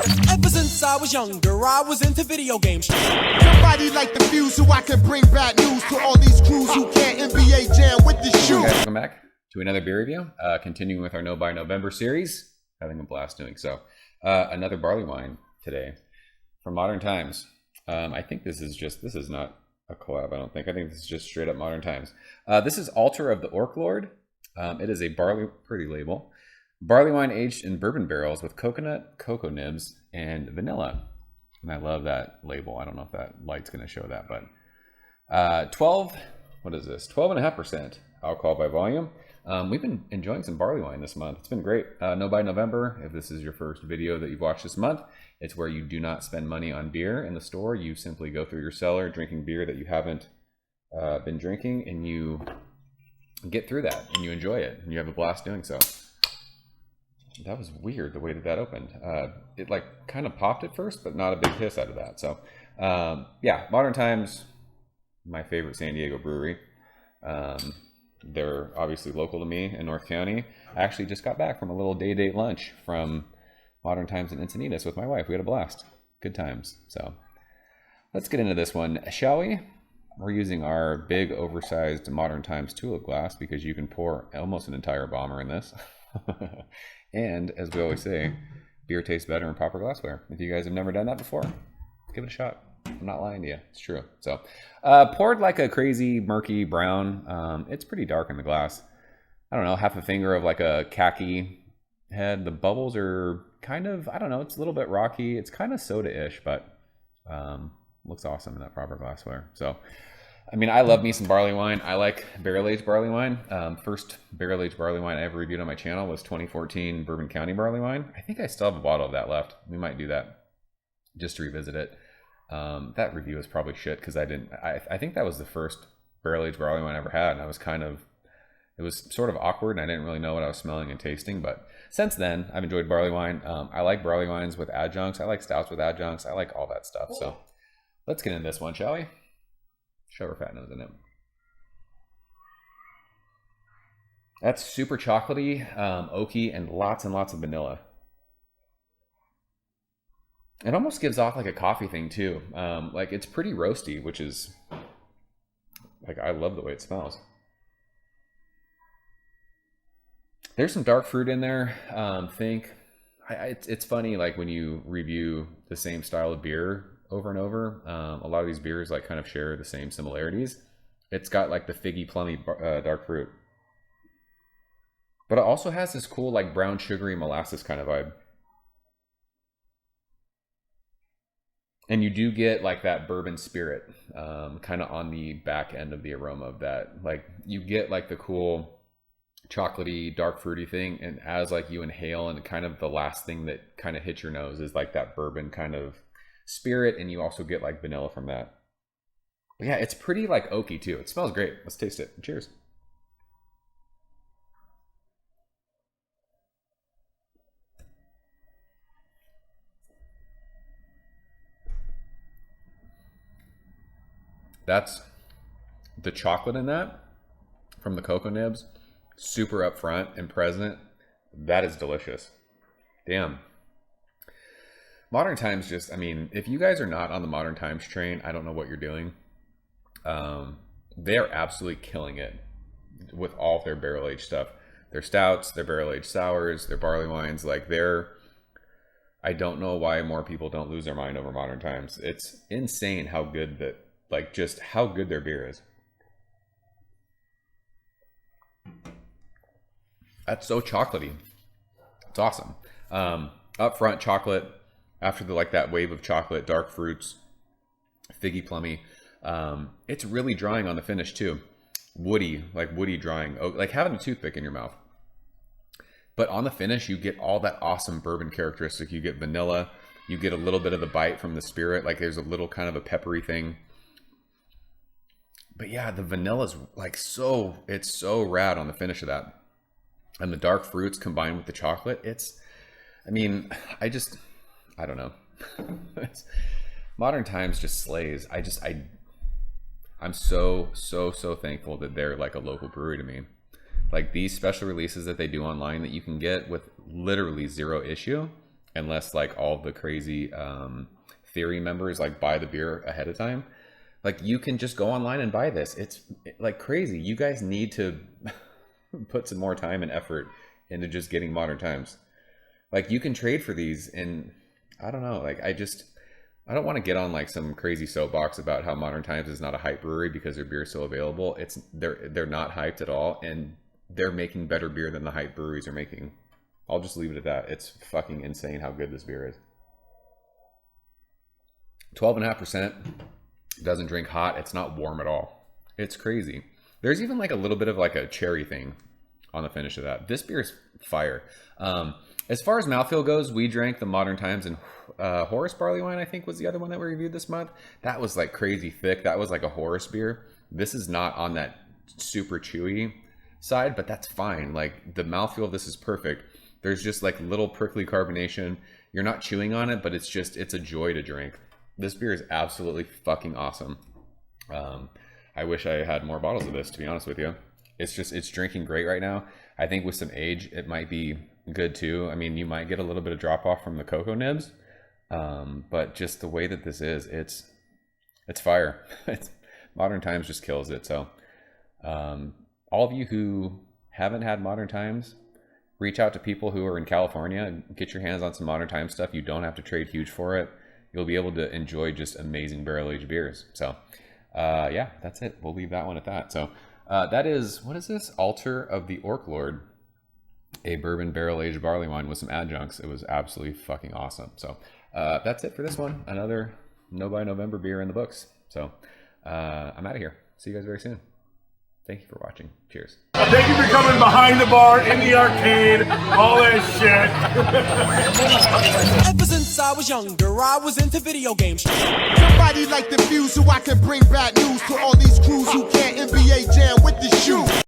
Ever since I was younger, I was into video games. Somebody like the Fuse so I can bring bad news to all these crews who can't NBA jam with the shoe. Guys, welcome back to another beer review. Continuing with our No Buy November series. Having a blast doing so. Another barley wine today from Modern Times. I think this is not a collab, I don't think. I think this is just straight up Modern Times. This is Altar of the Orc Lord. It is a pretty label. Barley wine aged in bourbon barrels with coconut, cocoa nibs, and vanilla. And I love that label. I don't know if that light's going to show that, but 12.5% alcohol by volume. We've been enjoying some barley wine this month. It's been great. No Buy November. If this is your first video that you've watched this month, it's where you do not spend money on beer in the store. You simply go through your cellar drinking beer that you haven't been drinking, and you get through that and you enjoy it and you have a blast doing so. That was weird the way that opened. It like kind of popped at first, but not a big hiss out of that. So yeah, Modern Times, my favorite San Diego brewery. They're obviously local to me in North County. I actually just got back from a little day-date lunch from Modern Times in Encinitas with my wife. We had a blast. Good times. So let's get into this one, shall we? We're using our big oversized Modern Times tulip glass because you can pour almost an entire bomber in this. And as we always say, beer tastes better in proper glassware. If you guys have never done that before, give it a shot. I'm not lying to you. It's true. So poured like a crazy murky brown. It's pretty dark in the glass. I don't know, half a finger of like a khaki head. The bubbles are kind of, I don't know, it's a little bit rocky. It's kind of soda-ish, but looks awesome in that proper glassware. So I mean, I love me some barley wine. I like barrel-aged barley wine. First barrel-aged barley wine I ever reviewed on my channel was 2014 Bourbon County barley wine. I think I still have a bottle of that left. We might do that just to revisit it. That review is probably shit because I think that was the first barrel-aged barley wine I ever had, and I was it was sort of awkward, and I didn't really know what I was smelling and tasting. But since then, I've enjoyed barley wine. I like barley wines with adjuncts. I like stouts with adjuncts. I like all that stuff. So let's get into this one, shall we? Show her fat nose in it. That's super chocolatey, oaky, and lots of vanilla. It almost gives off like a coffee thing too. Like it's pretty roasty, which is like, I love the way it smells. There's some dark fruit in there. It's funny, like when you review the same style of beer over and over, a lot of these beers like kind of share the same similarities. It's got like the figgy, plummy dark fruit, but it also has this cool like brown sugary molasses kind of vibe. And you do get like that bourbon spirit kind of on the back end of the aroma of that. Like you get like the cool chocolatey dark fruity thing, and as like you inhale, and kind of the last thing that kind of hits your nose is like that bourbon kind of spirit, and you also get like vanilla from that. But yeah, it's pretty like oaky too. It smells great. Let's taste it. Cheers. That's the chocolate in that from the cocoa nibs, super upfront and present. That is delicious. Damn. Modern Times just, I mean, if you guys are not on the Modern Times train, I don't know what you're doing. They are absolutely killing it with all of their barrel-aged stuff. Their stouts, their barrel-aged sours, their barley wines, like I don't know why more people don't lose their mind over Modern Times. It's insane how good that, like just how good their beer is. That's so chocolatey. It's awesome. Upfront chocolate. After that wave of chocolate, dark fruits, figgy, plummy. It's really drying on the finish too. Woody drying, like having a toothpick in your mouth. But on the finish, you get all that awesome bourbon characteristic. You get vanilla. You get a little bit of the bite from the spirit. Like there's a little kind of a peppery thing. But yeah, the vanilla's like it's so rad on the finish of that. And the dark fruits combined with the chocolate, I don't know. Modern Times just slays. I'm so thankful that they're like a local brewery to me. Like these special releases that they do online that you can get with literally zero issue, unless like all the crazy theory members like buy the beer ahead of time. Like you can just go online and buy this. It's like crazy. You guys need to put some more time and effort into just getting Modern Times. Like you can trade for these, and I don't know, like I don't want to get on like some crazy soapbox about how Modern Times is not a hype brewery because their beer is still available. They're not hyped at all, and they're making better beer than the hype breweries are making. I'll just leave it at that. It's fucking insane how good this beer is. 12.5%. Doesn't drink hot. It's not warm at all. It's crazy. There's even like a little bit of like a cherry thing on the finish of that. This beer is fire. As far as mouthfeel goes, we drank the Modern Times and Horus Barleywine, I think was the other one that we reviewed this month. That was like crazy thick. That was like a Horus beer. This is not on that super chewy side, but that's fine. Like the mouthfeel of this is perfect. There's just like little prickly carbonation. You're not chewing on it, but it's a joy to drink. This beer is absolutely fucking awesome. I wish I had more bottles of this, to be honest with you. It's drinking great right now. I think with some age, it might be good too. I mean, you might get a little bit of drop off from the cocoa nibs, but just the way that this is, it's fire. Modern Times just kills it. So all of you who haven't had Modern Times, reach out to people who are in California and get your hands on some Modern Times stuff. You don't have to trade huge for it. You'll be able to enjoy just amazing barrel-aged beers. So yeah, that's it. We'll leave that one at that. So that is, what is this? Altar of the Orc Lord, a bourbon barrel-aged barley wine with some adjuncts. It was absolutely fucking awesome. So that's it for this one. Another No by November beer in the books. So I'm out of here. See you guys very soon. Thank you for watching. Cheers. Thank you for coming behind the bar, in the arcade, all that shit. Ever since I was younger, I was into video games. Somebody like the Fuse so I can bring bad news to all these